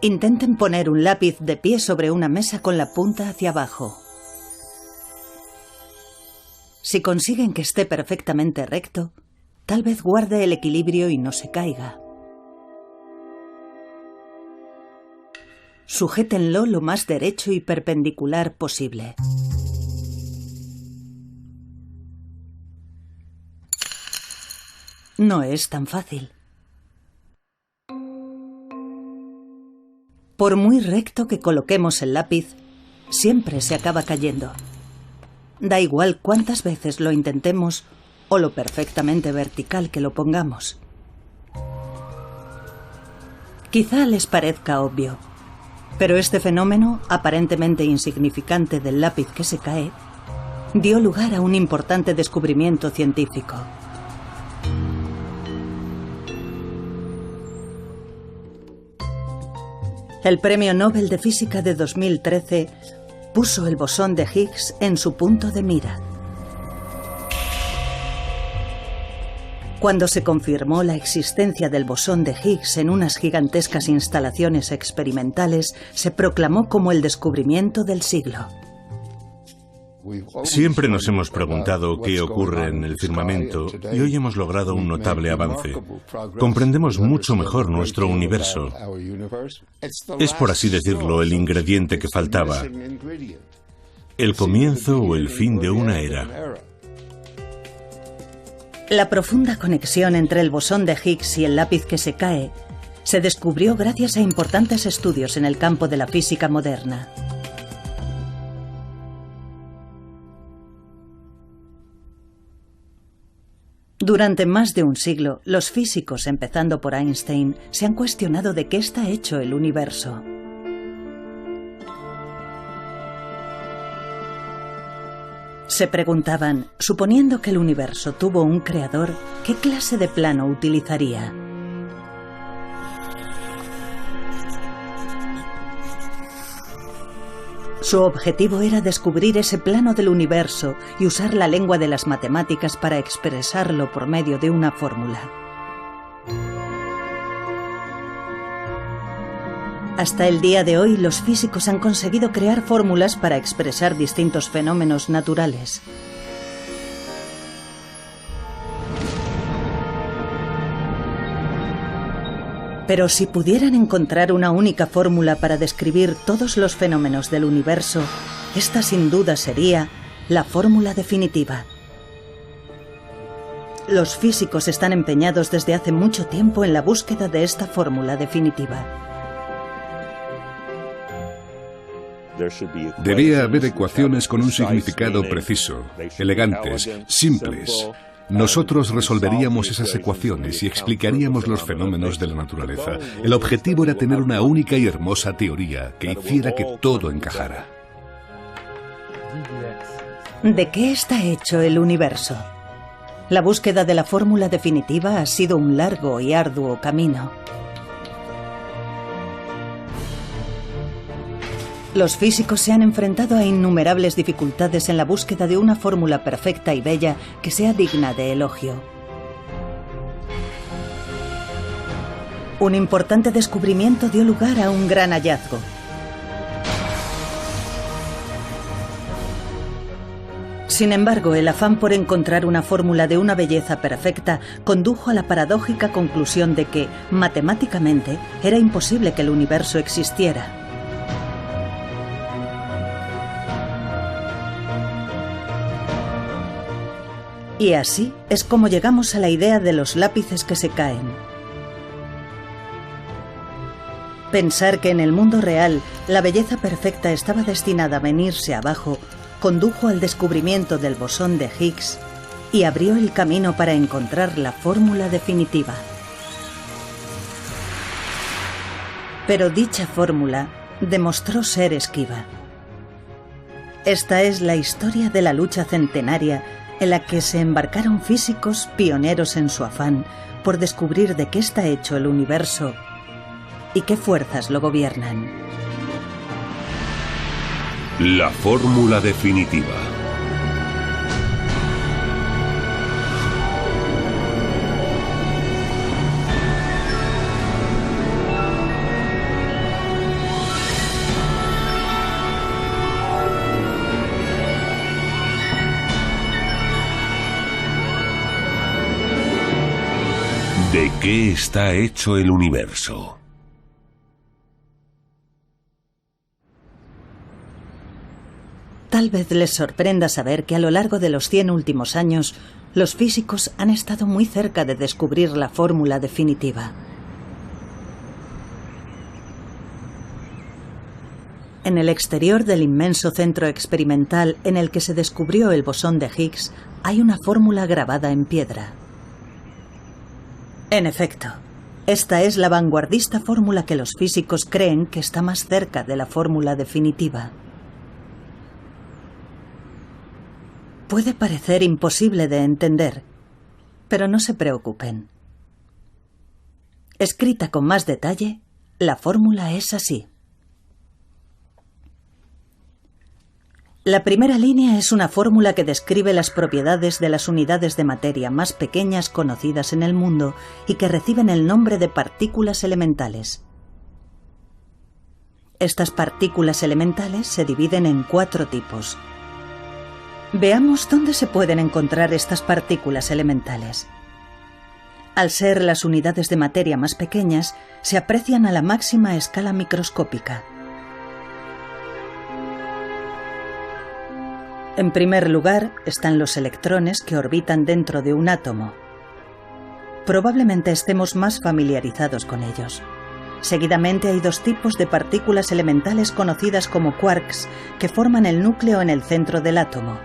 Intenten poner un lápiz de pie sobre una mesa con la punta hacia abajo. Si consiguen que esté perfectamente recto, tal vez guarde el equilibrio y no se caiga. Sujétenlo lo más derecho y perpendicular posible. No es tan fácil. Por muy recto que coloquemos el lápiz, siempre se acaba cayendo. Da igual cuántas veces lo intentemos o lo perfectamente vertical que lo pongamos. Quizá les parezca obvio, pero este fenómeno, aparentemente insignificante del lápiz que se cae, dio lugar a un importante descubrimiento científico. El Premio Nobel de Física de 2013 puso el bosón de Higgs en su punto de mira. Cuando se confirmó la existencia del bosón de Higgs en unas gigantescas instalaciones experimentales, se proclamó como el descubrimiento del siglo. Siempre nos hemos preguntado qué ocurre en el firmamento y hoy hemos logrado un notable avance. Comprendemos mucho mejor nuestro universo. Es, por así decirlo, el ingrediente que faltaba. El comienzo o el fin de una era. La profunda conexión entre el bosón de Higgs y el lápiz que se cae se descubrió gracias a importantes estudios en el campo de la física moderna. Durante más de un siglo, los físicos, empezando por Einstein, se han cuestionado de qué está hecho el universo. Se preguntaban, suponiendo que el universo tuvo un creador, ¿qué clase de plano utilizaría? Su objetivo era descubrir ese plano del universo y usar la lengua de las matemáticas para expresarlo por medio de una fórmula. Hasta el día de hoy, los físicos han conseguido crear fórmulas para expresar distintos fenómenos naturales. Pero si pudieran encontrar una única fórmula para describir todos los fenómenos del universo, esta sin duda sería la fórmula definitiva. Los físicos están empeñados desde hace mucho tiempo en la búsqueda de esta fórmula definitiva. Debía haber ecuaciones con un significado preciso, elegantes, simples. Nosotros resolveríamos esas ecuaciones y explicaríamos los fenómenos de la naturaleza. El objetivo era tener una única y hermosa teoría que hiciera que todo encajara. ¿De qué está hecho el universo? La búsqueda de la fórmula definitiva ha sido un largo y arduo camino. Los físicos se han enfrentado a innumerables dificultades en la búsqueda de una fórmula perfecta y bella que sea digna de elogio. Un importante descubrimiento dio lugar a un gran hallazgo. Sin embargo, el afán por encontrar una fórmula de una belleza perfecta condujo a la paradójica conclusión de que, matemáticamente, era imposible que el universo existiera. Y así es como llegamos a la idea de los lápices que se caen. Pensar que en el mundo real la belleza perfecta estaba destinada a venirse abajo condujo al descubrimiento del bosón de Higgs y abrió el camino para encontrar la fórmula definitiva. Pero dicha fórmula demostró ser esquiva. Esta es la historia de la lucha centenaria en la que se embarcaron físicos pioneros en su afán por descubrir de qué está hecho el universo y qué fuerzas lo gobiernan. La fórmula definitiva. ¿De qué está hecho el universo? Tal vez les sorprenda saber que a lo largo de los 100 últimos años, los físicos han estado muy cerca de descubrir la fórmula definitiva. En el exterior del inmenso centro experimental en el que se descubrió el bosón de Higgs, hay una fórmula grabada en piedra. En efecto, esta es la vanguardista fórmula que los físicos creen que está más cerca de la fórmula definitiva. Puede parecer imposible de entender, pero no se preocupen. Escrita con más detalle, la fórmula es así. La primera línea es una fórmula que describe las propiedades de las unidades de materia más pequeñas conocidas en el mundo y que reciben el nombre de partículas elementales. Estas partículas elementales se dividen en 4 tipos. Veamos dónde se pueden encontrar estas partículas elementales. Al ser las unidades de materia más pequeñas, se aprecian a la máxima escala microscópica. En primer lugar, están los electrones que orbitan dentro de un átomo. Probablemente estemos más familiarizados con ellos. Seguidamente hay 2 tipos de partículas elementales conocidas como quarks, que forman el núcleo en el centro del átomo.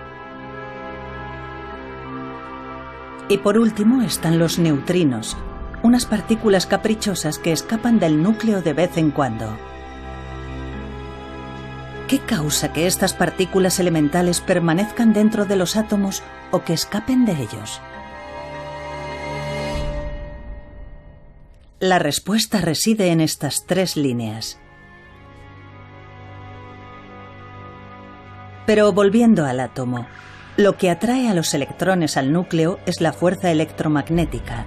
Y por último están los neutrinos, unas partículas caprichosas que escapan del núcleo de vez en cuando. ¿Qué causa que estas partículas elementales permanezcan dentro de los átomos o que escapen de ellos? La respuesta reside en estas 3 líneas. Pero volviendo al átomo, lo que atrae a los electrones al núcleo es la fuerza electromagnética.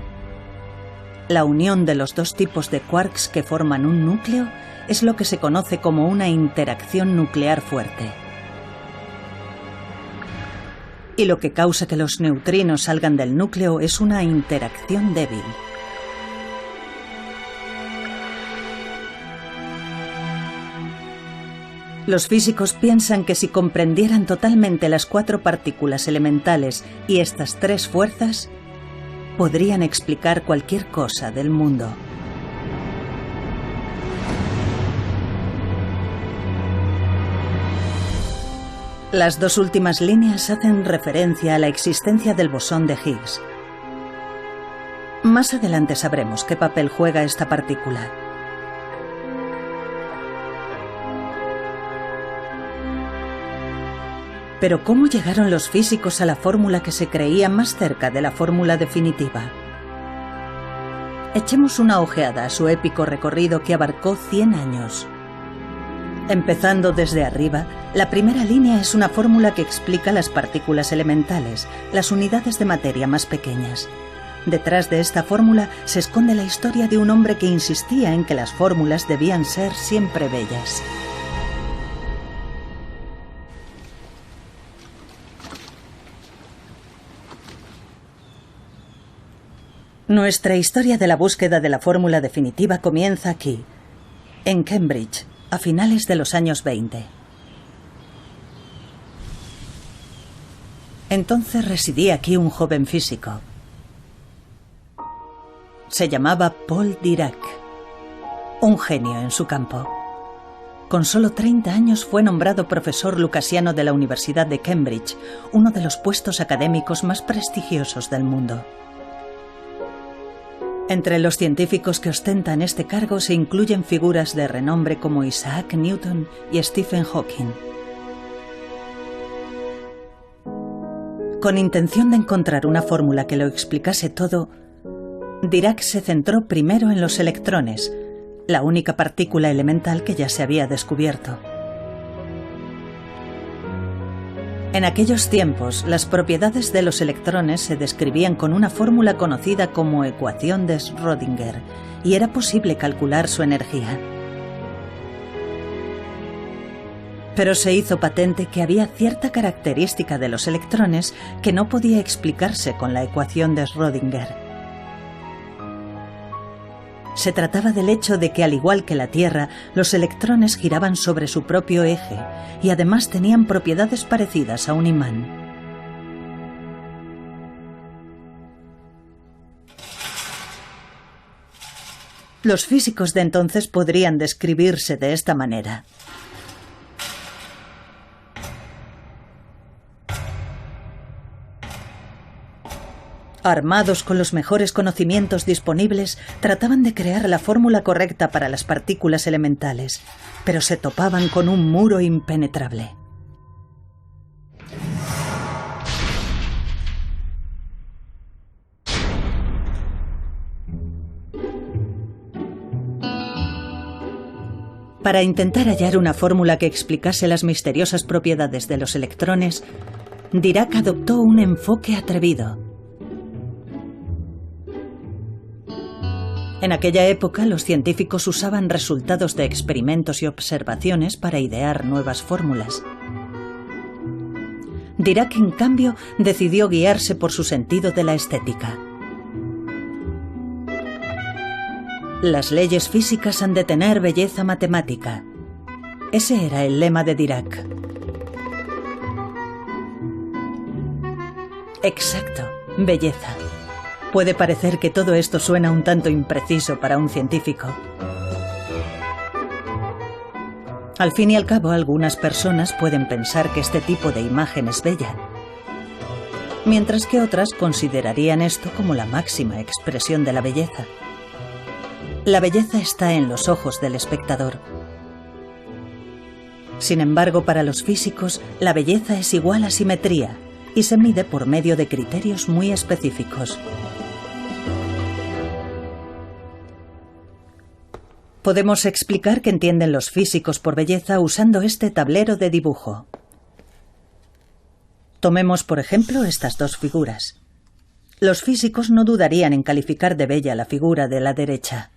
La unión de los 2 tipos de quarks que forman un núcleo es lo que se conoce como una interacción nuclear fuerte. Y lo que causa que los neutrinos salgan del núcleo es una interacción débil. Los físicos piensan que si comprendieran totalmente las 4 partículas elementales y estas 3 fuerzas, podrían explicar cualquier cosa del mundo. Las 2 últimas líneas hacen referencia a la existencia del bosón de Higgs. Más adelante sabremos qué papel juega esta partícula. Pero ¿cómo llegaron los físicos a la fórmula que se creía más cerca de la fórmula definitiva? Echemos una ojeada a su épico recorrido que abarcó 100 años. Empezando desde arriba, la primera línea es una fórmula que explica las partículas elementales, las unidades de materia más pequeñas. Detrás de esta fórmula se esconde la historia de un hombre que insistía en que las fórmulas debían ser siempre bellas. Nuestra historia de la búsqueda de la fórmula definitiva comienza aquí, en Cambridge, a finales de los años 20. Entonces residía aquí un joven físico. Se llamaba Paul Dirac, un genio en su campo. Con solo 30 años fue nombrado profesor lucasiano de la Universidad de Cambridge, uno de los puestos académicos más prestigiosos del mundo. Entre los científicos que ostentan este cargo se incluyen figuras de renombre como Isaac Newton y Stephen Hawking. Con intención de encontrar una fórmula que lo explicase todo, Dirac se centró primero en los electrones, la única partícula elemental que ya se había descubierto. En aquellos tiempos, las propiedades de los electrones se describían con una fórmula conocida como ecuación de Schrödinger, y era posible calcular su energía. Pero se hizo patente que había cierta característica de los electrones que no podía explicarse con la ecuación de Schrödinger. Se trataba del hecho de que, al igual que la Tierra, los electrones giraban sobre su propio eje y además tenían propiedades parecidas a un imán. Los físicos de entonces podrían describirse de esta manera. Armados con los mejores conocimientos disponibles, trataban de crear la fórmula correcta para las partículas elementales, pero se topaban con un muro impenetrable. Para intentar hallar una fórmula que explicase las misteriosas propiedades de los electrones, Dirac adoptó un enfoque atrevido. En aquella época, los científicos usaban resultados de experimentos y observaciones para idear nuevas fórmulas. Dirac, en cambio, decidió guiarse por su sentido de la estética. Las leyes físicas han de tener belleza matemática. Ese era el lema de Dirac. Exacto, belleza. Puede parecer que todo esto suena un tanto impreciso para un científico. Al fin y al cabo, algunas personas pueden pensar que este tipo de imagen es bella, mientras que otras considerarían esto como la máxima expresión de la belleza. La belleza está en los ojos del espectador. Sin embargo, para los físicos, la belleza es igual a simetría y se mide por medio de criterios muy específicos. Podemos explicar qué entienden los físicos por belleza usando este tablero de dibujo. Tomemos, por ejemplo, estas dos figuras. Los físicos no dudarían en calificar de bella la figura de la derecha.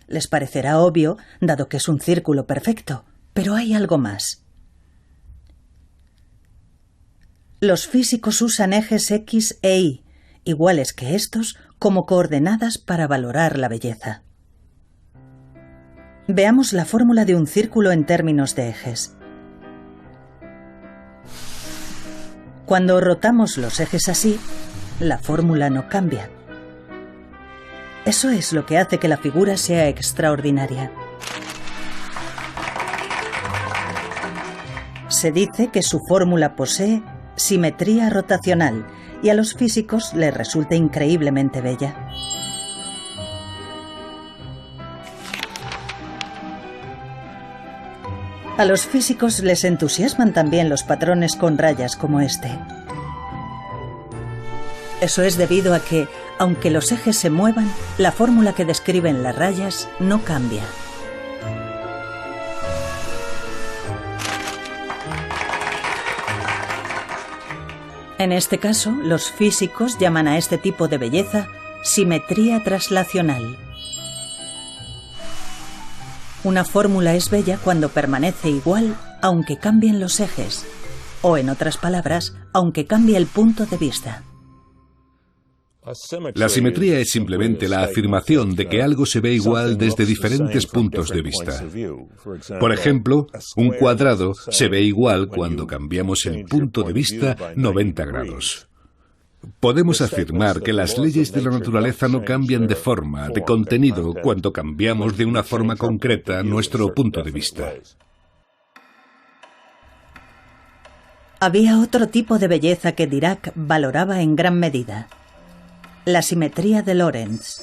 Les parecerá obvio, dado que es un círculo perfecto, pero hay algo más. Los físicos usan ejes X e Y, iguales que estos, como coordenadas para valorar la belleza. Veamos la fórmula de un círculo en términos de ejes. Cuando rotamos los ejes así, la fórmula no cambia. Eso es lo que hace que la figura sea extraordinaria. Se dice que su fórmula posee simetría rotacional y a los físicos les resulta increíblemente bella. A los físicos les entusiasman también los patrones con rayas como este. Eso es debido a que, aunque los ejes se muevan, la fórmula que describen las rayas no cambia. En este caso, los físicos llaman a este tipo de belleza simetría traslacional. Una fórmula es bella cuando permanece igual aunque cambien los ejes, o en otras palabras, aunque cambie el punto de vista. La simetría es simplemente la afirmación de que algo se ve igual desde diferentes puntos de vista. Por ejemplo, un cuadrado se ve igual cuando cambiamos el punto de vista 90 grados. Podemos afirmar que las leyes de la naturaleza no cambian de forma, de contenido, cuando cambiamos de una forma concreta nuestro punto de vista. Había otro tipo de belleza que Dirac valoraba en gran medida: la simetría de Lorentz.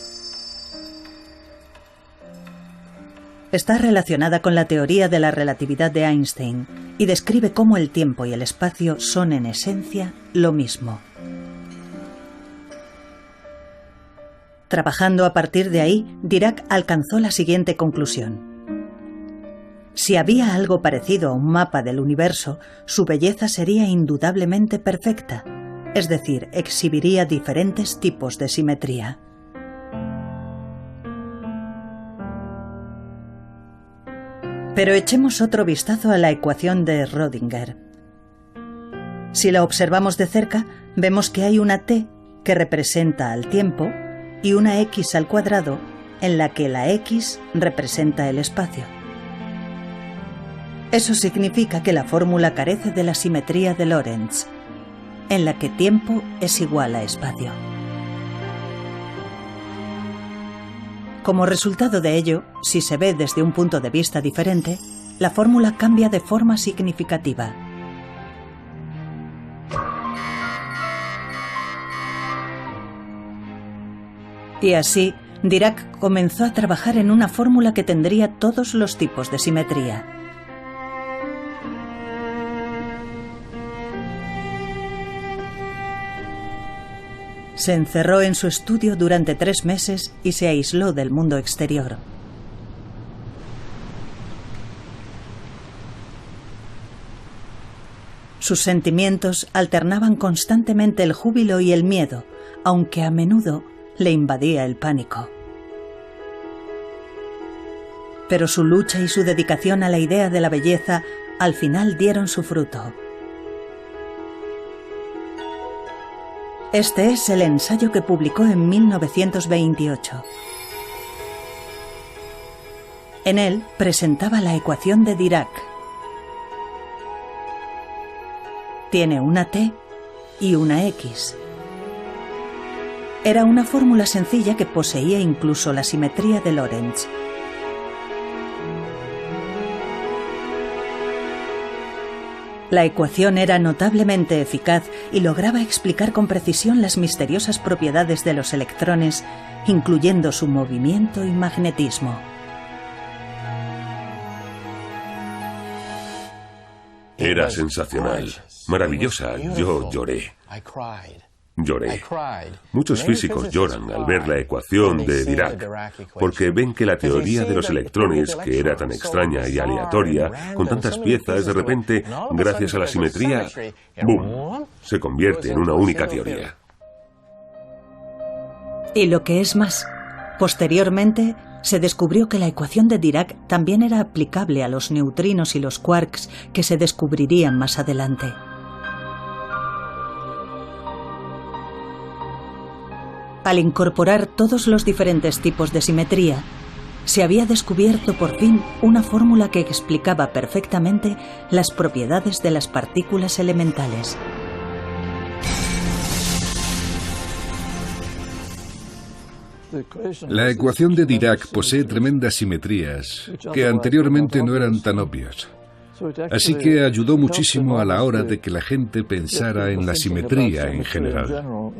Está relacionada con la teoría de la relatividad de Einstein y describe cómo el tiempo y el espacio son en esencia lo mismo. Trabajando a partir de ahí, Dirac alcanzó la siguiente conclusión. Si había algo parecido a un mapa del universo, su belleza sería indudablemente perfecta, es decir, exhibiría diferentes tipos de simetría. Pero echemos otro vistazo a la ecuación de Schrödinger. Si la observamos de cerca, vemos que hay una T que representa al tiempo y una x al cuadrado en la que la x representa el espacio. Eso significa que la fórmula carece de la simetría de Lorentz, en la que tiempo es igual a espacio. Como resultado de ello, si se ve desde un punto de vista diferente, la fórmula cambia de forma significativa. Y así, Dirac comenzó a trabajar en una fórmula que tendría todos los tipos de simetría. Se encerró en su estudio durante 3 meses y se aisló del mundo exterior. Sus sentimientos alternaban constantemente el júbilo y el miedo, aunque a menudo le invadía el pánico. Pero su lucha y su dedicación a la idea de la belleza al final dieron su fruto. Este es el ensayo que publicó en 1928. En él presentaba la ecuación de Dirac. Tiene una T y una X. Era una fórmula sencilla que poseía incluso la simetría de Lorentz. La ecuación era notablemente eficaz y lograba explicar con precisión las misteriosas propiedades de los electrones, incluyendo su movimiento y magnetismo. Era sensacional, maravillosa. Yo lloré. Lloré. Muchos físicos lloran al ver la ecuación de Dirac, porque ven que la teoría de los electrones, que era tan extraña y aleatoria, con tantas piezas, de repente, gracias a la simetría, ¡boom!, se convierte en una única teoría. Y lo que es más, posteriormente se descubrió que la ecuación de Dirac también era aplicable a los neutrinos y los quarks que se descubrirían más adelante. Al incorporar todos los diferentes tipos de simetría, se había descubierto por fin una fórmula que explicaba perfectamente las propiedades de las partículas elementales. La ecuación de Dirac posee tremendas simetrías que anteriormente no eran tan obvias. Así que ayudó muchísimo a la hora de que la gente pensara en la simetría en general.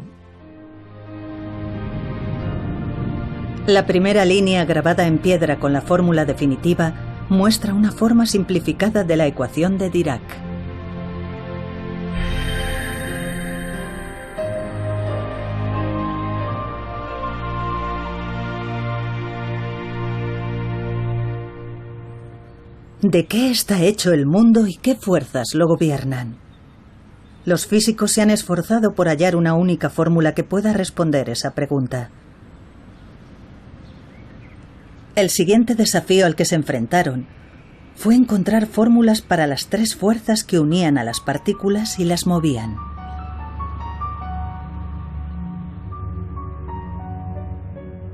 La primera línea grabada en piedra con la fórmula definitiva muestra una forma simplificada de la ecuación de Dirac. ¿De qué está hecho el mundo y qué fuerzas lo gobiernan? Los físicos se han esforzado por hallar una única fórmula que pueda responder esa pregunta. El siguiente desafío al que se enfrentaron fue encontrar fórmulas para las 3 fuerzas que unían a las partículas y las movían.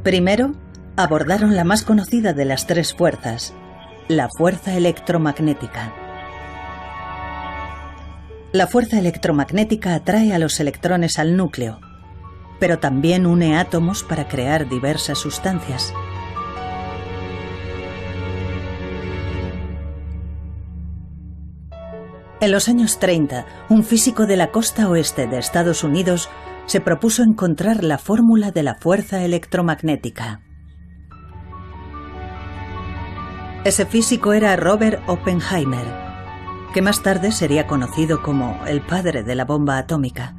Primero, abordaron la más conocida de las 3 fuerzas, la fuerza electromagnética. La fuerza electromagnética atrae a los electrones al núcleo, pero también une átomos para crear diversas sustancias. En los años 30, un físico de la costa oeste de Estados Unidos se propuso encontrar la fórmula de la fuerza electromagnética. Ese físico era Robert Oppenheimer, que más tarde sería conocido como el padre de la bomba atómica.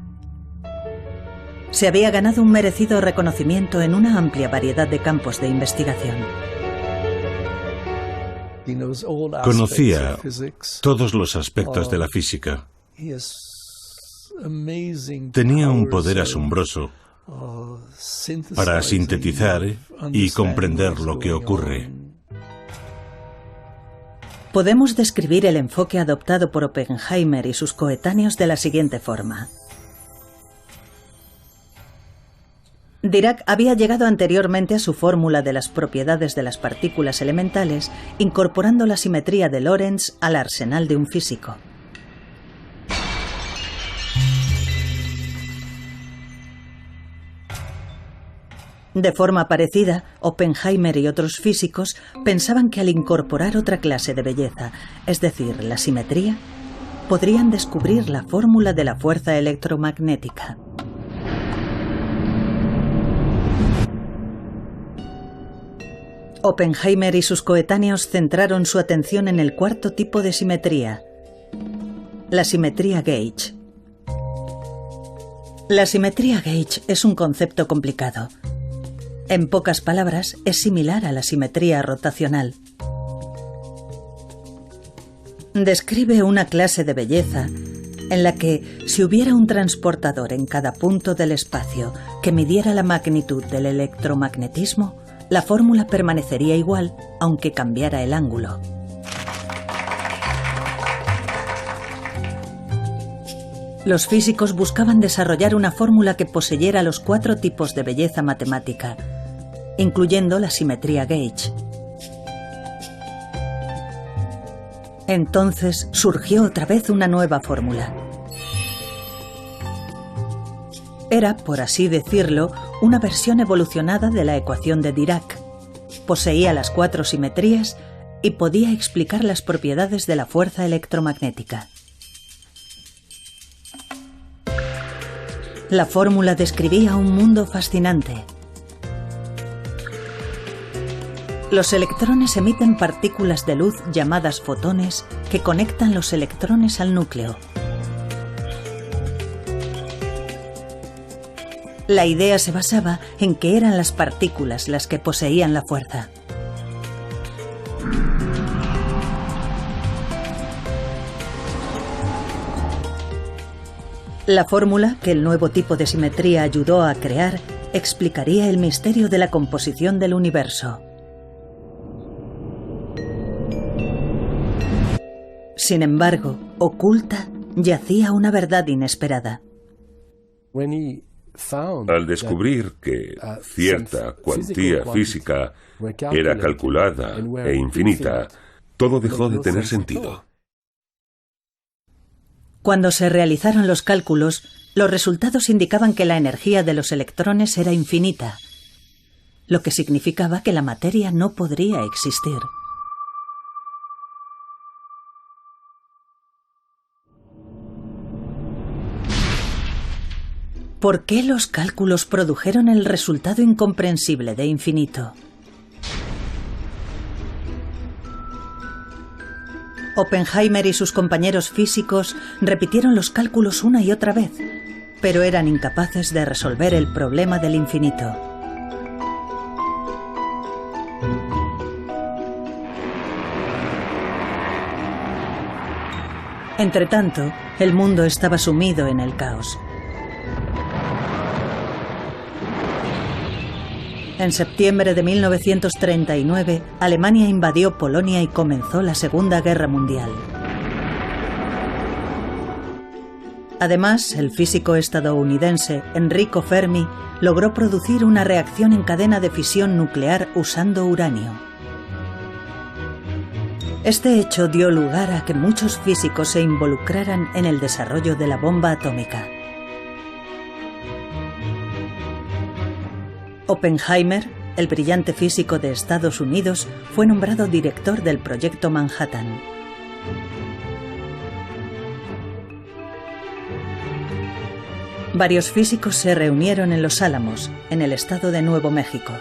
Se había ganado un merecido reconocimiento en una amplia variedad de campos de investigación. Conocía todos los aspectos de la física. Tenía un poder asombroso para sintetizar y comprender lo que ocurre. Podemos describir el enfoque adoptado por Oppenheimer y sus coetáneos de la siguiente forma. Dirac había llegado anteriormente a su fórmula de las propiedades de las partículas elementales, incorporando la simetría de Lorentz al arsenal de un físico. De forma parecida, Oppenheimer y otros físicos pensaban que al incorporar otra clase de belleza, es decir, la simetría, podrían descubrir la fórmula de la fuerza electromagnética. Oppenheimer y sus coetáneos centraron su atención en el cuarto tipo de simetría, la simetría gauge. La simetría gauge es un concepto complicado. En pocas palabras, es similar a la simetría rotacional. Describe una clase de belleza en la que, si hubiera un transportador en cada punto del espacio que midiera la magnitud del electromagnetismo, la fórmula permanecería igual, aunque cambiara el ángulo. Los físicos buscaban desarrollar una fórmula que poseyera los 4 tipos de belleza matemática, incluyendo la simetría gauge. Entonces surgió otra vez una nueva fórmula. Era, por así decirlo, una versión evolucionada de la ecuación de Dirac. Poseía las 4 simetrías y podía explicar las propiedades de la fuerza electromagnética. La fórmula describía un mundo fascinante. Los electrones emiten partículas de luz llamadas fotones que conectan los electrones al núcleo. La idea se basaba en que eran las partículas las que poseían la fuerza. La fórmula que el nuevo tipo de simetría ayudó a crear explicaría el misterio de la composición del universo. Sin embargo, oculta yacía una verdad inesperada. Al descubrir que cierta cuantía física era calculada e infinita, todo dejó de tener sentido. Cuando se realizaron los cálculos, los resultados indicaban que la energía de los electrones era infinita, lo que significaba que la materia no podría existir. ¿Por qué los cálculos produjeron el resultado incomprensible de infinito? Oppenheimer y sus compañeros físicos repitieron los cálculos una y otra vez, pero eran incapaces de resolver el problema del infinito. Entretanto, el mundo estaba sumido en el caos. En septiembre de 1939, Alemania invadió Polonia y comenzó la Segunda Guerra Mundial. Además, el físico estadounidense Enrico Fermi logró producir una reacción en cadena de fisión nuclear usando uranio. Este hecho dio lugar a que muchos físicos se involucraran en el desarrollo de la bomba atómica. Oppenheimer, el brillante físico de Estados Unidos, fue nombrado director del Proyecto Manhattan. Varios físicos se reunieron en Los Álamos, en el estado de Nuevo México.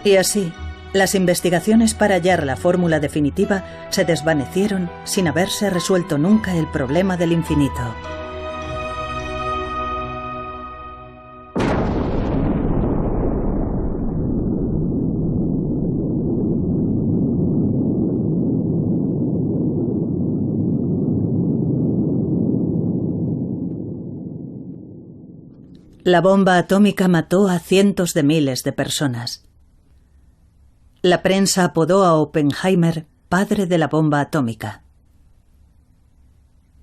Y así, las investigaciones para hallar la fórmula definitiva se desvanecieron sin haberse resuelto nunca el problema del infinito. La bomba atómica mató a cientos de miles de personas. La prensa apodó a Oppenheimer padre de la bomba atómica.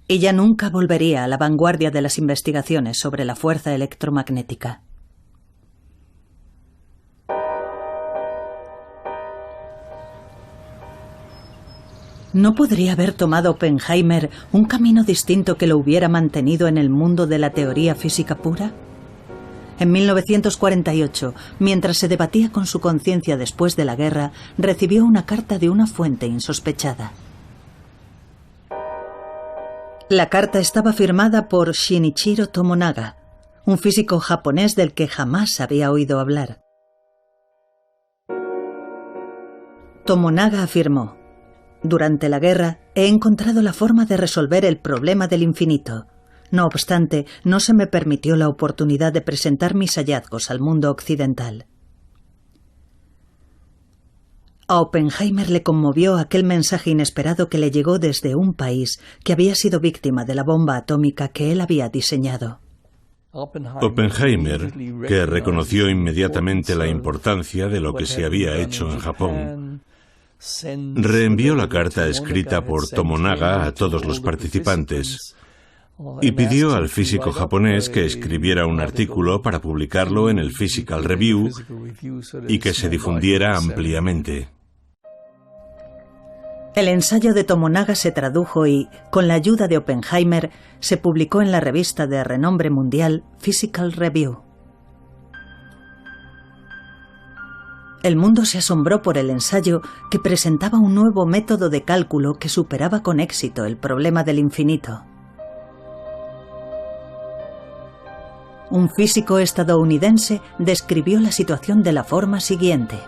y ya nunca volvería a la vanguardia de las investigaciones sobre la fuerza electromagnética. ¿No podría haber tomado Oppenheimer un camino distinto que lo hubiera mantenido en el mundo de la teoría física pura? En 1948, mientras se debatía con su conciencia después de la guerra, recibió una carta de una fuente insospechada. La carta estaba firmada por Shinichiro Tomonaga, un físico japonés del que jamás había oído hablar. Tomonaga afirmó: durante la guerra he encontrado la forma de resolver el problema del infinito. No obstante, no se me permitió la oportunidad de presentar mis hallazgos al mundo occidental. A Oppenheimer le conmovió aquel mensaje inesperado que le llegó desde un país que había sido víctima de la bomba atómica que él había diseñado. Oppenheimer, que reconoció inmediatamente la importancia de lo que se había hecho en Japón, reenvió la carta escrita por Tomonaga a todos los participantes y pidió al físico japonés que escribiera un artículo para publicarlo en el Physical Review y que se difundiera ampliamente. El ensayo de Tomonaga se tradujo y, con la ayuda de Oppenheimer, se publicó en la revista de renombre mundial Physical Review. El mundo se asombró por el ensayo, que presentaba un nuevo método de cálculo que superaba con éxito el problema del infinito. Un físico estadounidense describió la situación de la forma siguiente.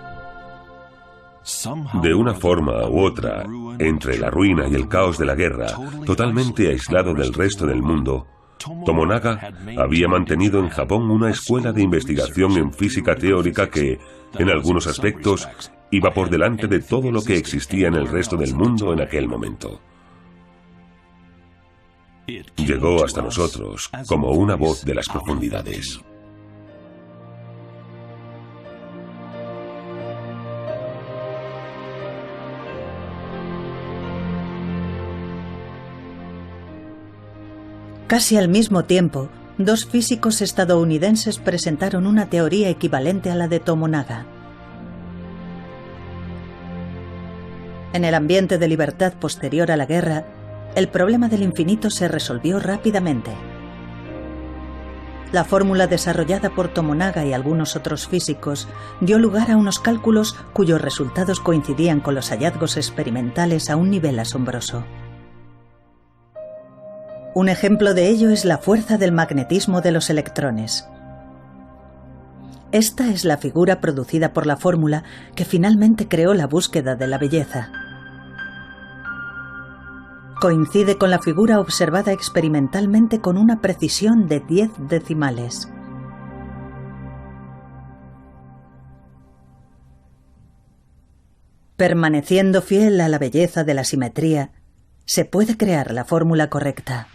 De una forma u otra, entre la ruina y el caos de la guerra, totalmente aislado del resto del mundo, Tomonaga había mantenido en Japón una escuela de investigación en física teórica que, en algunos aspectos, iba por delante de todo lo que existía en el resto del mundo en aquel momento. Llegó hasta nosotros como una voz de las profundidades. Casi al mismo tiempo, dos físicos estadounidenses presentaron una teoría equivalente a la de Tomonaga. En el ambiente de libertad posterior a la guerra, el problema del infinito se resolvió rápidamente. La fórmula desarrollada por Tomonaga y algunos otros físicos dio lugar a unos cálculos cuyos resultados coincidían con los hallazgos experimentales a un nivel asombroso. Un ejemplo de ello es la fuerza del magnetismo de los electrones. Esta es la figura producida por la fórmula que finalmente creó la búsqueda de la belleza. Coincide con la figura observada experimentalmente con una precisión de 10 decimales. Permaneciendo fiel a la belleza de la simetría, se puede crear la fórmula correcta.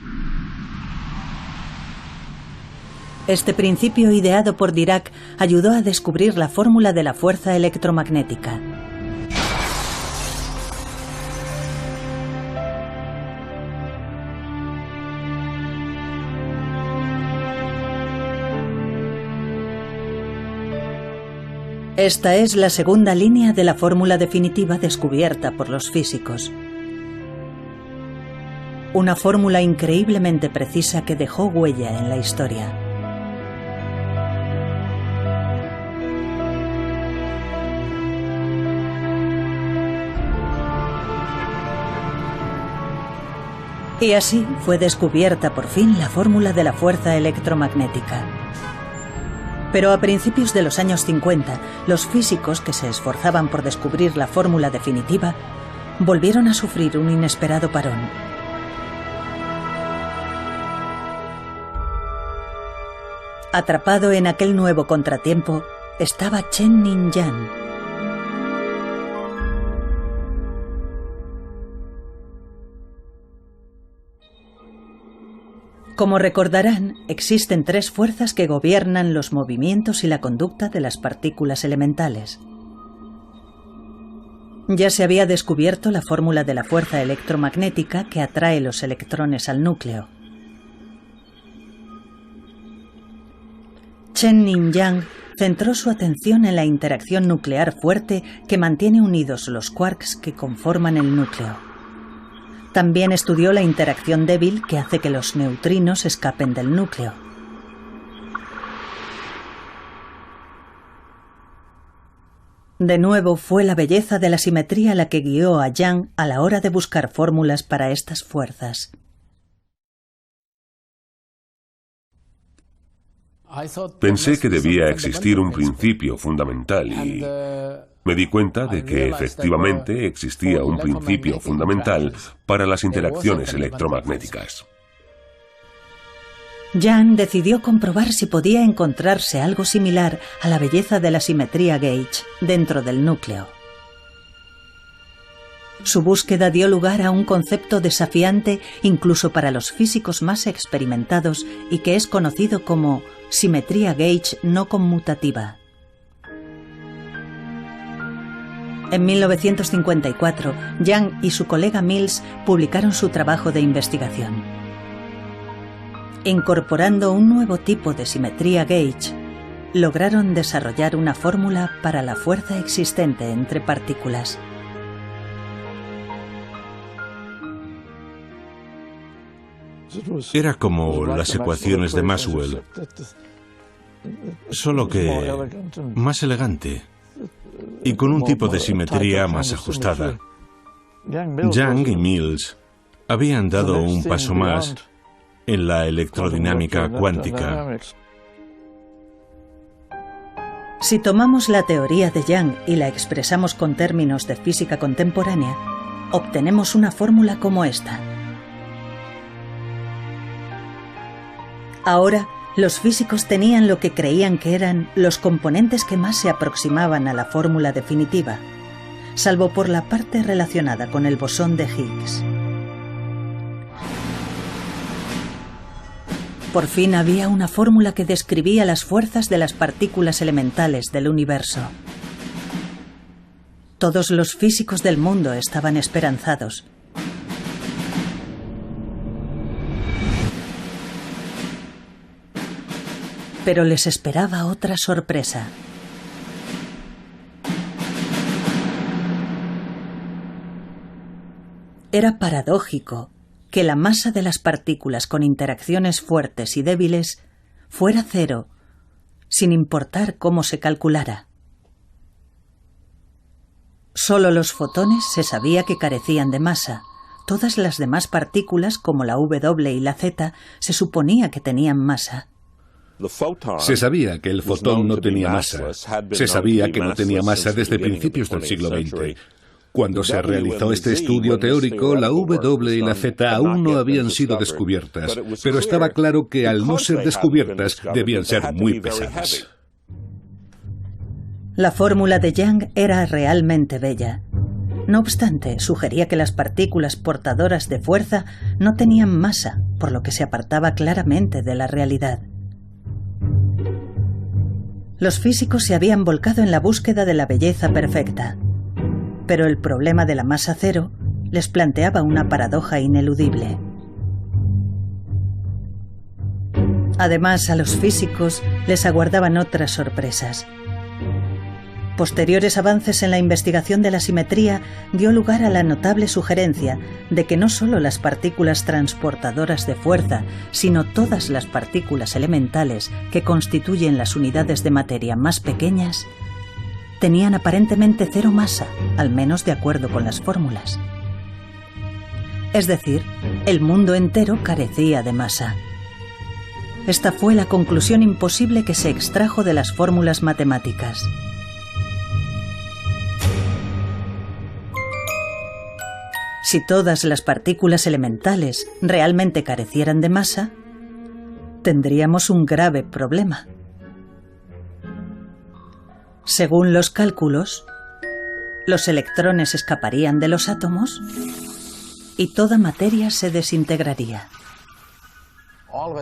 Este principio ideado por Dirac ayudó a descubrir la fórmula de la fuerza electromagnética. Esta es la segunda línea de la fórmula definitiva descubierta por los físicos. Una fórmula increíblemente precisa que dejó huella en la historia. Y así fue descubierta por fin la fórmula de la fuerza electromagnética. Pero a principios de los años 50, los físicos que se esforzaban por descubrir la fórmula definitiva volvieron a sufrir un inesperado parón. Atrapado en aquel nuevo contratiempo estaba Chen Ning-yan. Como recordarán, existen tres fuerzas que gobiernan los movimientos y la conducta de las partículas elementales. Ya se había descubierto la fórmula de la fuerza electromagnética que atrae los electrones al núcleo. Chen Ning-yang centró su atención en la interacción nuclear fuerte que mantiene unidos los quarks que conforman el núcleo. También estudió la interacción débil que hace que los neutrinos escapen del núcleo. De nuevo fue la belleza de la simetría la que guió a Yang a la hora de buscar fórmulas para estas fuerzas. Pensé que debía existir un principio fundamental y me di cuenta de que efectivamente existía un principio fundamental para las interacciones electromagnéticas. Yang decidió comprobar si podía encontrarse algo similar a la belleza de la simetría gauge dentro del núcleo. Su búsqueda dio lugar a un concepto desafiante incluso para los físicos más experimentados y que es conocido como simetría gauge no conmutativa. En 1954, Yang y su colega Mills publicaron su trabajo de investigación. Incorporando un nuevo tipo de simetría gauge, lograron desarrollar una fórmula para la fuerza existente entre partículas. Era como las ecuaciones de Maxwell, solo que más elegante y con un tipo de simetría más ajustada. Yang y Mills habían dado un paso más en la electrodinámica cuántica. Si tomamos la teoría de Yang y la expresamos con términos de física contemporánea, obtenemos una fórmula como esta. Ahora, los físicos tenían lo que creían que eran los componentes que más se aproximaban a la fórmula definitiva, salvo por la parte relacionada con el bosón de Higgs. Por fin había una fórmula que describía las fuerzas de las partículas elementales del universo. Todos los físicos del mundo estaban esperanzados. Pero les esperaba otra sorpresa. Era paradójico que la masa de las partículas con interacciones fuertes y débiles fuera cero, sin importar cómo se calculara. Solo los fotones se sabía que carecían de masa. Todas las demás partículas, como la W y la Z, se suponía que tenían masa. Se sabía que el fotón no tenía masa. Se sabía que no tenía masa desde principios del siglo XX. Cuando se realizó este estudio teórico, la W y la Z aún no habían sido descubiertas, pero estaba claro que al no ser descubiertas debían ser muy pesadas. La fórmula de Yang era realmente bella. No obstante, sugería que las partículas portadoras de fuerza no tenían masa, por lo que se apartaba claramente de la realidad. Los físicos se habían volcado en la búsqueda de la belleza perfecta. Pero el problema de la masa cero les planteaba una paradoja ineludible. Además, a los físicos les aguardaban otras sorpresas. Posteriores avances en la investigación de la simetría dio lugar a la notable sugerencia de que no solo las partículas transportadoras de fuerza, sino todas las partículas elementales que constituyen las unidades de materia más pequeñas tenían aparentemente cero masa, al menos de acuerdo con las fórmulas. Es decir, el mundo entero carecía de masa. Esta fue la conclusión imposible que se extrajo de las fórmulas matemáticas. Si todas las partículas elementales realmente carecieran de masa, tendríamos un grave problema. Según los cálculos, los electrones escaparían de los átomos y toda materia se desintegraría.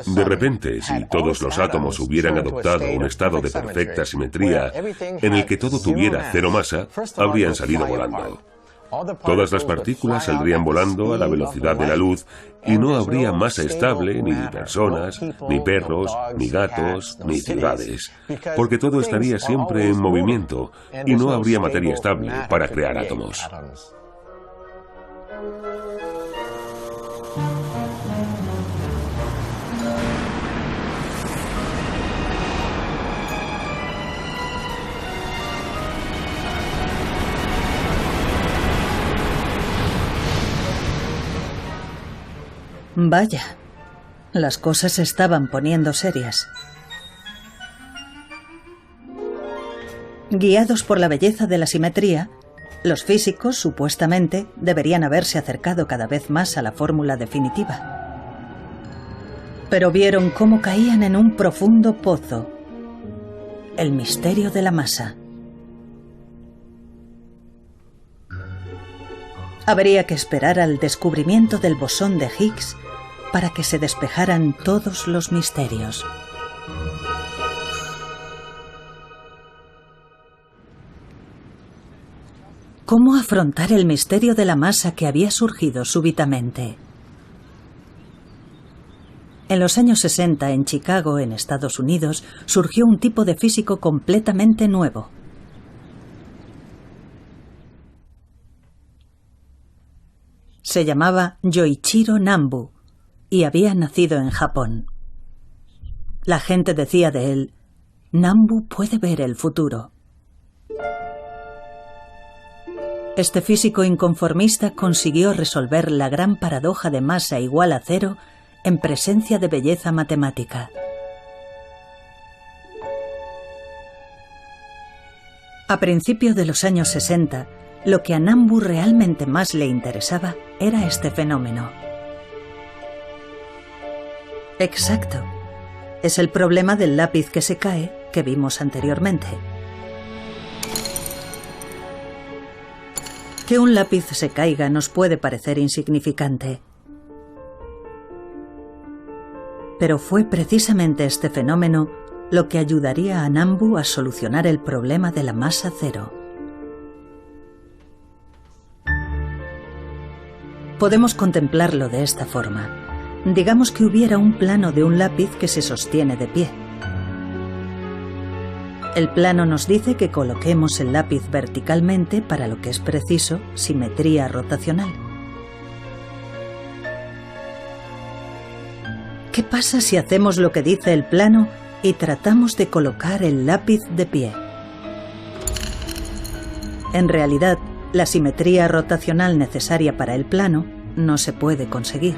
De repente, si todos los átomos hubieran adoptado un estado de perfecta simetría en el que todo tuviera cero masa, habrían salido volando. Todas las partículas saldrían volando a la velocidad de la luz y no habría masa estable, ni personas, ni perros, ni gatos, ni ciudades, porque todo estaría siempre en movimiento y no habría materia estable para crear átomos. Vaya, las cosas se estaban poniendo serias. Guiados por la belleza de la simetría, los físicos, supuestamente, deberían haberse acercado cada vez más a la fórmula definitiva. Pero vieron cómo caían en un profundo pozo. El misterio de la masa. Habría que esperar al descubrimiento del bosón de Higgs para que se despejaran todos los misterios. ¿Cómo afrontar el misterio de la masa que había surgido súbitamente? En los años 60, en Chicago, en Estados Unidos, surgió un tipo de físico completamente nuevo. Se llamaba Yoichiro Nambu y había nacido en Japón. La gente decía de él, Nambu puede ver el futuro. Este físico inconformista consiguió resolver la gran paradoja de masa igual a cero en presencia de belleza matemática. A principios de los años 60, lo que a Nambu realmente más le interesaba era este fenómeno. Exacto. Es el problema del lápiz que se cae que vimos anteriormente. Que un lápiz se caiga nos puede parecer insignificante. Pero fue precisamente este fenómeno lo que ayudaría a Nambu a solucionar el problema de la masa cero. Podemos contemplarlo de esta forma. Digamos que hubiera un plano de un lápiz que se sostiene de pie. El plano nos dice que coloquemos el lápiz verticalmente para lo que es preciso, simetría rotacional. ¿Qué pasa si hacemos lo que dice el plano y tratamos de colocar el lápiz de pie? En realidad, la simetría rotacional necesaria para el plano no se puede conseguir.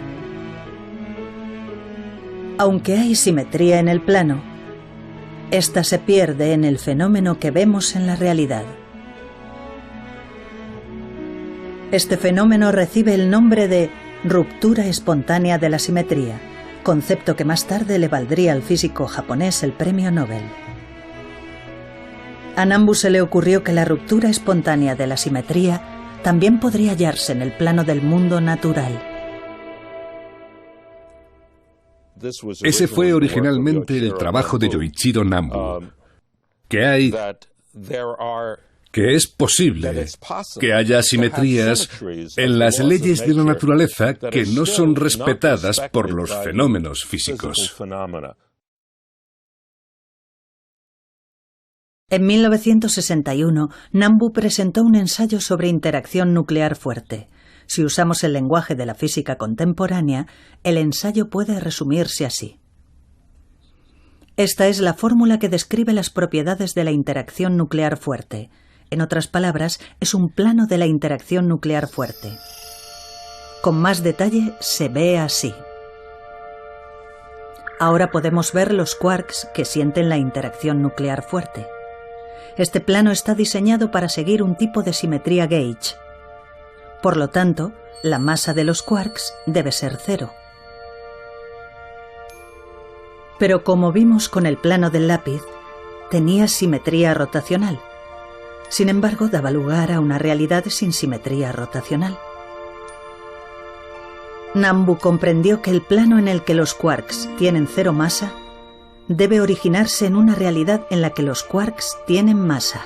Aunque hay simetría en el plano, esta se pierde en el fenómeno que vemos en la realidad. Este fenómeno recibe el nombre de ruptura espontánea de la simetría, concepto que más tarde le valdría al físico japonés el premio Nobel. A Nambu se le ocurrió que la ruptura espontánea de la simetría también podría hallarse en el plano del mundo natural. Ese fue originalmente el trabajo de Yoichiro Nambu, que es posible que haya asimetrías en las leyes de la naturaleza que no son respetadas por los fenómenos físicos. En 1961, Nambu presentó un ensayo sobre interacción nuclear fuerte. Si usamos el lenguaje de la física contemporánea, el ensayo puede resumirse así. Esta es la fórmula que describe las propiedades de la interacción nuclear fuerte. En otras palabras, es un plano de la interacción nuclear fuerte. Con más detalle, se ve así. Ahora podemos ver los quarks que sienten la interacción nuclear fuerte. Este plano está diseñado para seguir un tipo de simetría gauge. Por lo tanto, la masa de los quarks debe ser cero. Pero como vimos con el plano del lápiz, tenía simetría rotacional. Sin embargo, daba lugar a una realidad sin simetría rotacional. Nambu comprendió que el plano en el que los quarks tienen cero masa debe originarse en una realidad en la que los quarks tienen masa.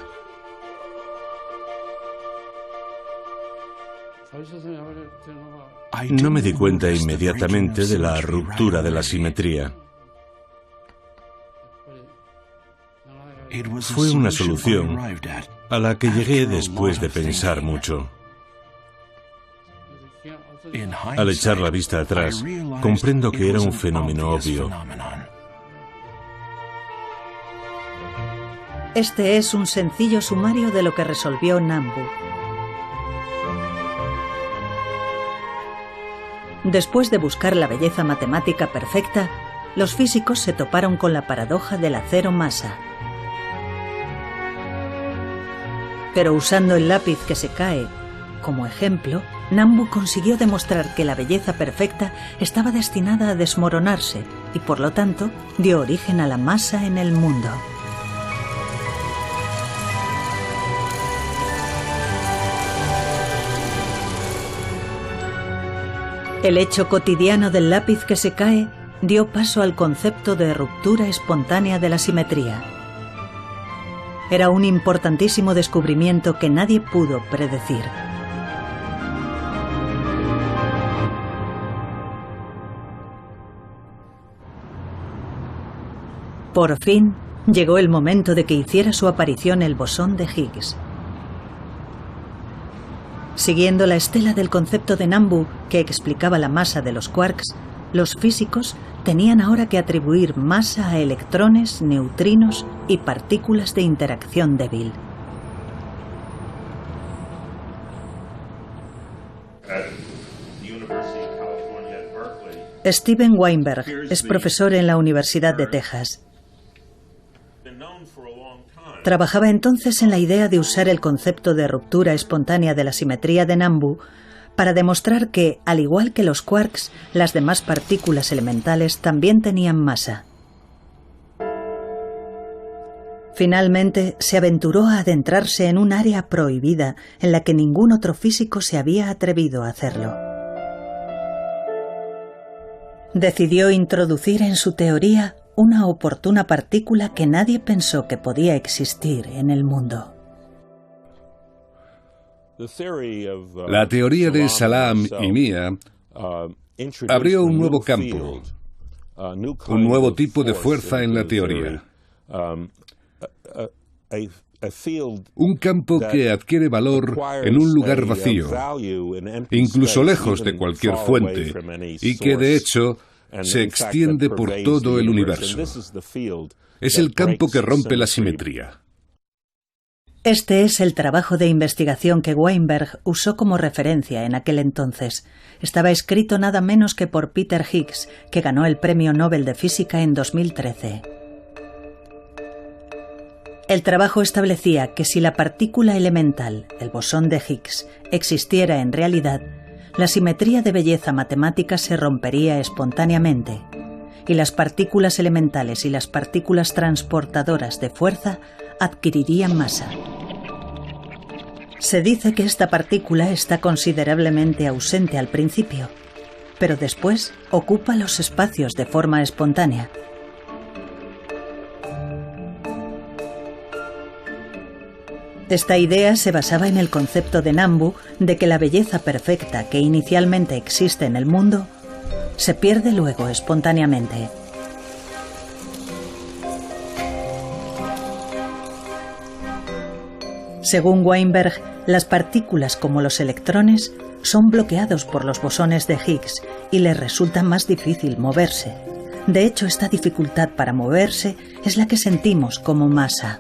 No me di cuenta inmediatamente de la ruptura de la simetría. Fue una solución a la que llegué después de pensar mucho. Al echar la vista atrás, comprendo que era un fenómeno obvio. Este es un sencillo sumario de lo que resolvió Nambu. Después de buscar la belleza matemática perfecta, los físicos se toparon con la paradoja de la cero masa. Pero usando el lápiz que se cae como ejemplo, Nambu consiguió demostrar que la belleza perfecta estaba destinada a desmoronarse y, por lo tanto, dio origen a la masa en el mundo. El hecho cotidiano del lápiz que se cae dio paso al concepto de ruptura espontánea de la simetría. Era un importantísimo descubrimiento que nadie pudo predecir. Por fin, llegó el momento de que hiciera su aparición el bosón de Higgs. Siguiendo la estela del concepto de Nambu, que explicaba la masa de los quarks, los físicos tenían ahora que atribuir masa a electrones, neutrinos y partículas de interacción débil. Steven Weinberg es profesor en la Universidad de Texas. Trabajaba entonces en la idea de usar el concepto de ruptura espontánea de la simetría de Nambu para demostrar que, al igual que los quarks, las demás partículas elementales también tenían masa. Finalmente, se aventuró a adentrarse en un área prohibida en la que ningún otro físico se había atrevido a hacerlo. Decidió introducir en su teoría una oportuna partícula que nadie pensó que podía existir en el mundo. La teoría de Salam y Mia abrió un nuevo campo, un nuevo tipo de fuerza en la teoría. Un campo que adquiere valor en un lugar vacío, incluso lejos de cualquier fuente, y que de hecho se extiende por todo el universo. Es el campo que rompe la simetría. Este es el trabajo de investigación que Weinberg usó como referencia en aquel entonces. Estaba escrito nada menos que por Peter Higgs, que ganó el Premio Nobel de Física en 2013. El trabajo establecía que si la partícula elemental, el bosón de Higgs, existiera en realidad, la simetría de belleza matemática se rompería espontáneamente, y las partículas elementales y las partículas transportadoras de fuerza adquirirían masa. Se dice que esta partícula está considerablemente ausente al principio, pero después ocupa los espacios de forma espontánea. Esta idea se basaba en el concepto de Nambu de que la belleza perfecta que inicialmente existe en el mundo se pierde luego espontáneamente. Según Weinberg, las partículas como los electrones son bloqueados por los bosones de Higgs y les resulta más difícil moverse. De hecho, esta dificultad para moverse es la que sentimos como masa.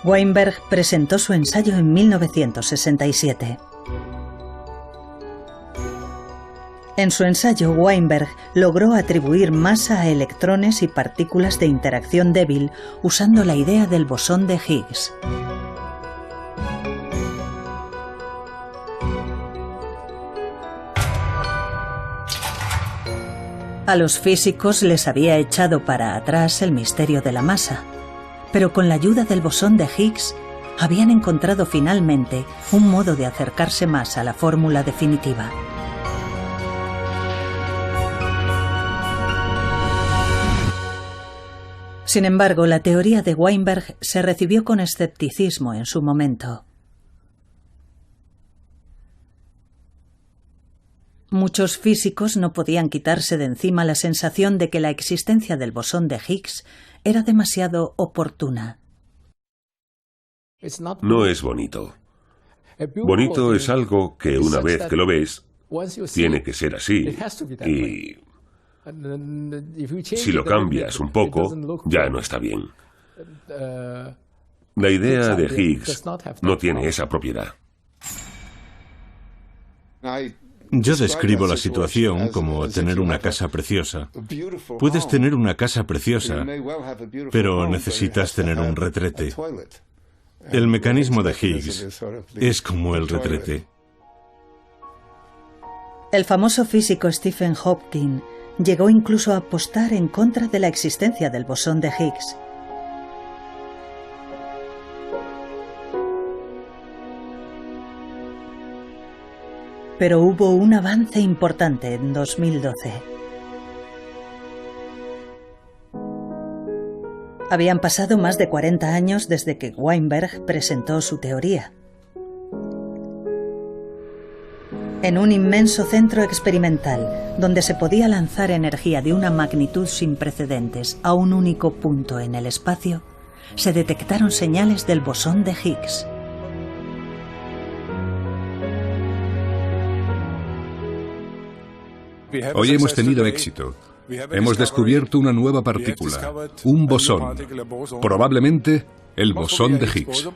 Weinberg presentó su ensayo en 1967. En su ensayo, Weinberg logró atribuir masa a electrones y partículas de interacción débil usando la idea del bosón de Higgs. A los físicos les había echado para atrás el misterio de la masa, pero con la ayuda del bosón de Higgs habían encontrado finalmente un modo de acercarse más a la fórmula definitiva. Sin embargo, la teoría de Weinberg se recibió con escepticismo en su momento. Muchos físicos no podían quitarse de encima la sensación de que la existencia del bosón de Higgs era demasiado oportuna. No es bonito. Bonito es algo que una vez que lo ves, tiene que ser así. Y si lo cambias un poco, ya no está bien. La idea de Higgs no tiene esa propiedad. Yo describo la situación como tener una casa preciosa. Puedes tener una casa preciosa, pero necesitas tener un retrete. El mecanismo de Higgs es como el retrete. El famoso físico Stephen Hawking llegó incluso a apostar en contra de la existencia del bosón de Higgs. Pero hubo un avance importante en 2012. Habían pasado más de 40 años desde que Weinberg presentó su teoría. En un inmenso centro experimental, donde se podía lanzar energía de una magnitud sin precedentes a un único punto en el espacio, se detectaron señales del bosón de Higgs. Hoy hemos tenido éxito. Hemos descubierto una nueva partícula, un bosón, probablemente el bosón de Higgs.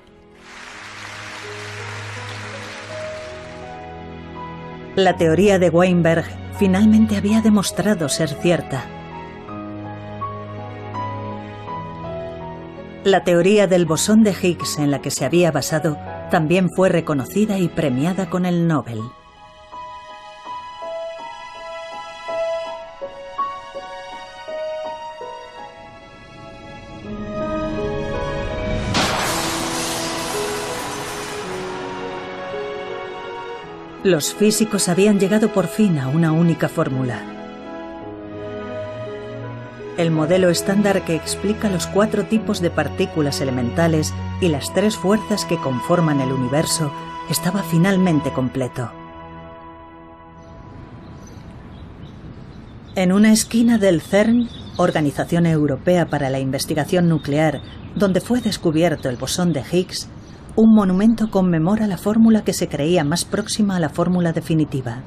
La teoría de Weinberg finalmente había demostrado ser cierta. La teoría del bosón de Higgs en la que se había basado también fue reconocida y premiada con el Nobel. Los físicos habían llegado por fin a una única fórmula. El modelo estándar que explica los 4 tipos de partículas elementales y las 3 fuerzas que conforman el universo estaba finalmente completo. En una esquina del CERN, Organización Europea para la Investigación Nuclear, donde fue descubierto el bosón de Higgs, un monumento conmemora la fórmula que se creía más próxima a la fórmula definitiva.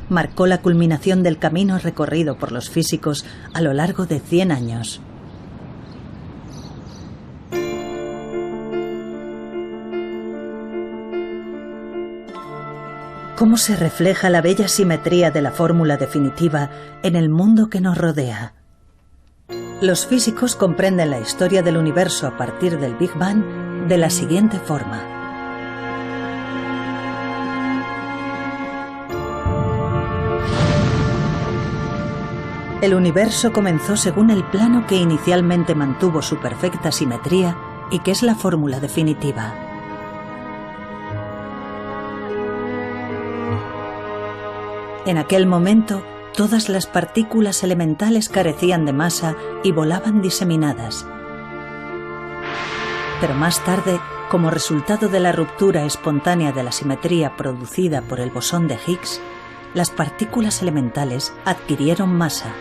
Marcó la culminación del camino recorrido por los físicos a lo largo de 100 años. ¿Cómo se refleja la bella simetría de la fórmula definitiva en el mundo que nos rodea? Los físicos comprenden la historia del universo a partir del Big Bang de la siguiente forma. El universo comenzó según el plano que inicialmente mantuvo su perfecta simetría y que es la fórmula definitiva. En aquel momento, todas las partículas elementales carecían de masa y volaban diseminadas. Pero más tarde, como resultado de la ruptura espontánea de la simetría producida por el bosón de Higgs, las partículas elementales adquirieron masa.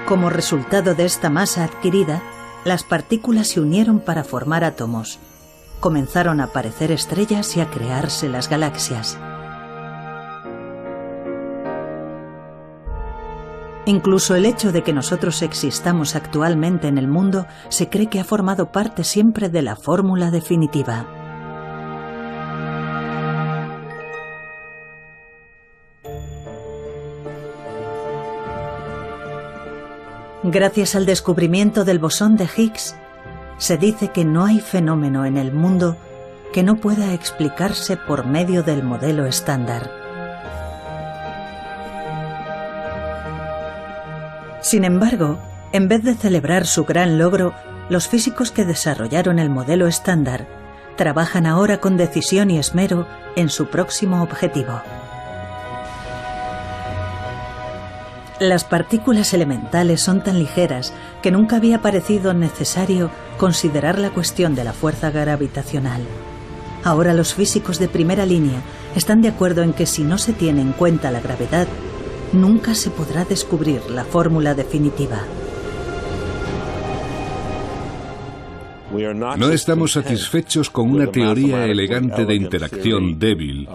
Como resultado de esta masa adquirida, las partículas se unieron para formar átomos. Comenzaron a aparecer estrellas y a crearse las galaxias. Incluso el hecho de que nosotros existamos actualmente en el mundo se cree que ha formado parte siempre de la fórmula definitiva. Gracias al descubrimiento del bosón de Higgs, se dice que no hay fenómeno en el mundo que no pueda explicarse por medio del modelo estándar. Sin embargo, en vez de celebrar su gran logro, los físicos que desarrollaron el modelo estándar trabajan ahora con decisión y esmero en su próximo objetivo. Las partículas elementales son tan ligeras que nunca había parecido necesario considerar la cuestión de la fuerza gravitacional. Ahora los físicos de primera línea están de acuerdo en que si no se tiene en cuenta la gravedad, nunca se podrá descubrir la fórmula definitiva. No estamos satisfechos con una teoría elegante de interacción débil,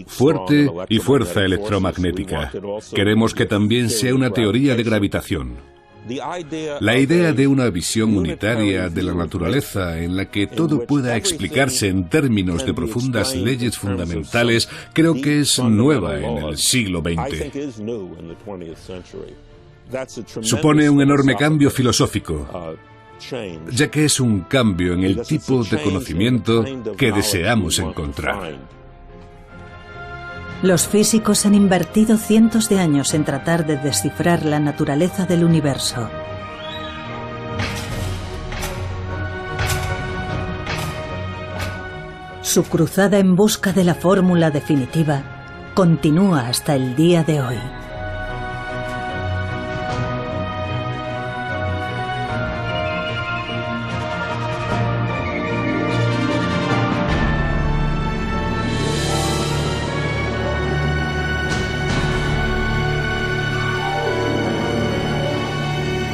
fuerte y fuerza electromagnética. Queremos que también sea una teoría de gravitación. La idea de una visión unitaria de la naturaleza en la que todo pueda explicarse en términos de profundas leyes fundamentales creo que es nueva en el siglo XX. Supone un enorme cambio filosófico, ya que es un cambio en el tipo de conocimiento que deseamos encontrar. Los físicos han invertido cientos de años en tratar de descifrar la naturaleza del universo. Su cruzada en busca de la fórmula definitiva continúa hasta el día de hoy.